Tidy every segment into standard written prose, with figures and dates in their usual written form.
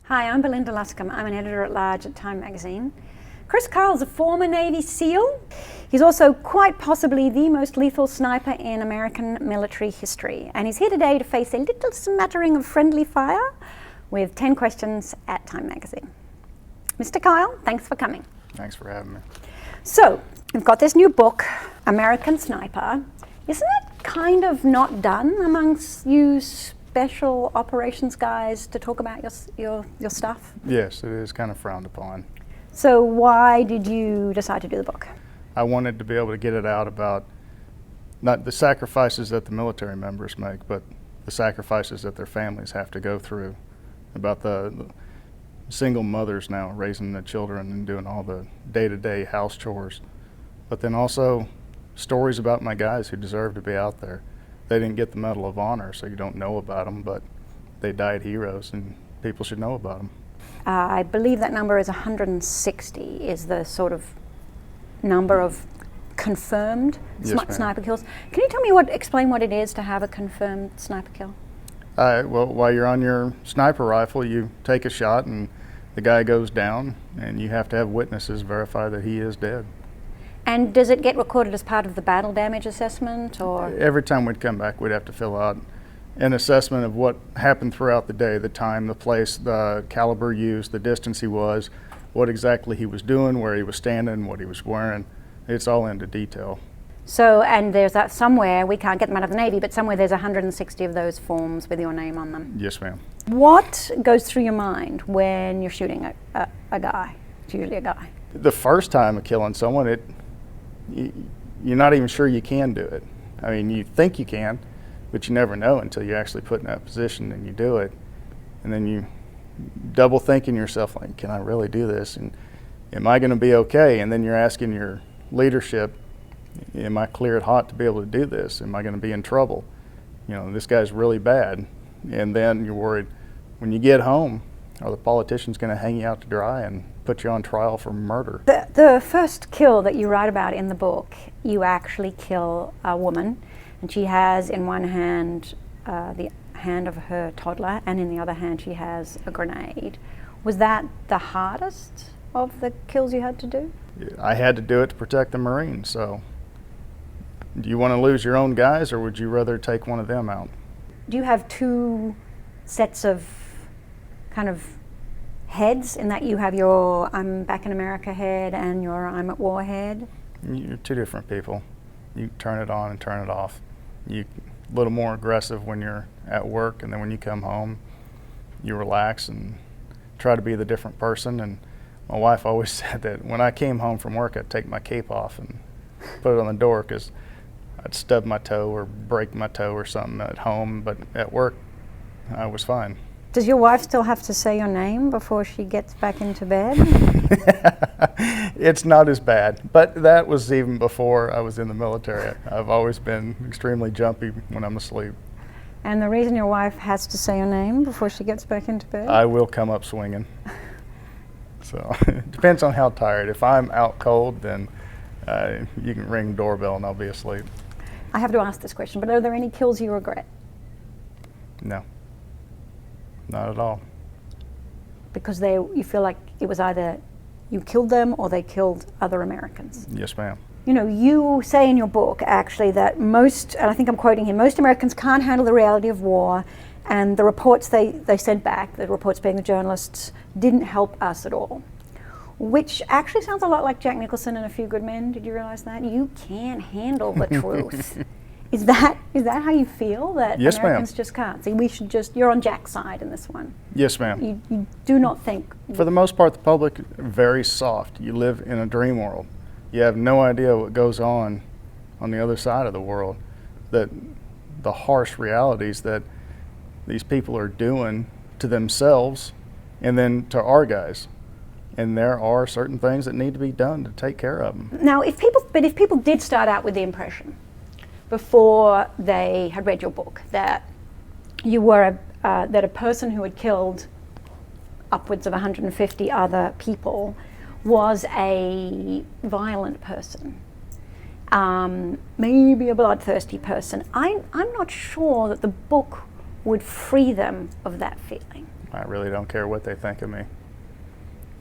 Hi, I'm Belinda Luscombe. I'm an editor-at-large at Time magazine. Chris Kyle's a former Navy SEAL. He's also quite possibly the most lethal sniper in American military history. And he's here today to face a little smattering of friendly fire with 10 questions at Time magazine. Mr. Kyle, thanks for coming. Thanks for having me. So, we've got this new book, American Sniper. Isn't it kind of not done amongst you special operations guys to talk about your stuff? Yes, it is kind of frowned upon. So why did you decide to do the book? I wanted to be able to get it out about not the sacrifices that the military members make, but the sacrifices that their families have to go through, about the single mothers now raising the children and doing all the day-to-day house chores, but then also stories about my guys who deserve to be out there. They didn't get the Medal of Honor, so you don't know about them, but they died heroes, and people should know about them. I believe that number is 160, is the sort of number of confirmed sniper kills. Can you tell me explain what it is to have a confirmed sniper kill? Well, while you're on your sniper rifle, you take a shot and the guy goes down, and you have to have witnesses verify that he is dead. And does it get recorded as part of the battle damage assessment, or? Every time we'd come back, we'd have to fill out an assessment of what happened throughout the day, the time, the place, the caliber used, the distance he was, what exactly he was doing, where he was standing, what he was wearing. It's all into detail. So, and there's that somewhere, we can't get them out of the Navy, but somewhere there's 160 of those forms with your name on them. Yes, ma'am. What goes through your mind when you're shooting a guy? It's usually a guy. The first time of killing someone, you're not even sure you can do it. I mean, you think you can, but you never know until you actually put in that position and you do it. And then you double think in yourself, like, can I really do this? And am I going to be okay? And then you're asking your leadership, am I cleared hot to be able to do this? Am I going to be in trouble? You know, this guy's really bad. And then you're worried, when you get home, are the politicians going to hang you out to dry and put you on trial for murder? The first kill that you write about in the book, you actually kill a woman, and she has in one hand the hand of her toddler, and in the other hand she has a grenade. Was that the hardest of the kills you had to do? I had to do it to protect the Marines, so do you want to lose your own guys, or would you rather take one of them out? Do you have two sets of kind of heads, in that you have your I'm back in America head and your I'm at war head? You're two different people. You turn it on and turn it off. You're a little more aggressive when you're at work, and then when you come home, you relax and try to be the different person. And my wife always said that when I came home from work, I'd take my cape off and put it on the door, because I'd stub my toe or break my toe or something at home, but at work, I was fine. Does your wife still have to say your name before she gets back into bed? It's not as bad, but that was even before I was in the military. I've always been extremely jumpy when I'm asleep. And the reason your wife has to say your name before she gets back into bed? I will come up swinging. So it depends on how tired. If I'm out cold, then you can ring the doorbell and I'll be asleep. I have to ask this question, but are there any kills you regret? No. Not at all. Because you feel like it was either you killed them or they killed other Americans. Yes, ma'am. You know, you say in your book actually that most, and I think I'm quoting here, most Americans can't handle the reality of war, and the reports they sent back, the reports being the journalists, didn't help us at all. Which actually sounds a lot like Jack Nicholson in A Few Good Men. Did you realize that? You can't handle the truth. Is that how you feel, that yes, Americans ma'am. just can't? See, you're on Jack's side in this one. Yes, ma'am. You do not think. For the most part, the public very soft. You live in a dream world. You have no idea what goes on the other side of the world, that the harsh realities that these people are doing to themselves and then to our guys. And there are certain things that need to be done to take care of them. Now, if people did start out with the impression before they had read your book that you were that a person who had killed upwards of 150 other people was a violent person, maybe a bloodthirsty person, I'm not sure that the book would free them of that feeling. I really don't care what they think of me.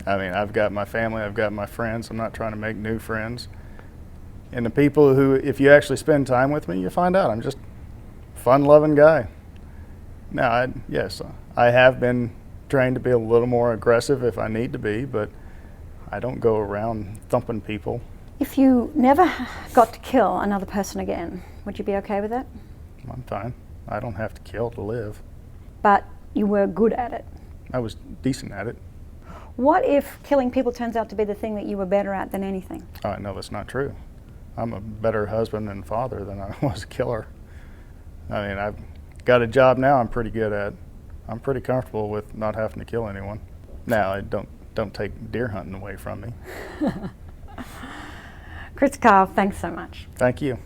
I mean, I've got my family, I've got my friends. I'm not trying to make new friends. And the people who, if you actually spend time with me, you find out I'm just a fun-loving guy. Now, yes, I have been trained to be a little more aggressive if I need to be, but I don't go around thumping people. If you never got to kill another person again, would you be okay with that? I'm fine. I don't have to kill to live. But you were good at it. I was decent at it. What if killing people turns out to be the thing that you were better at than anything? Oh, no, that's not true. I'm a better husband and father than I was a killer. I mean, I've got a job now I'm pretty good at. I'm pretty comfortable with not having to kill anyone. Now, I don't take deer hunting away from me. Chris Carl, thanks so much. Thank you.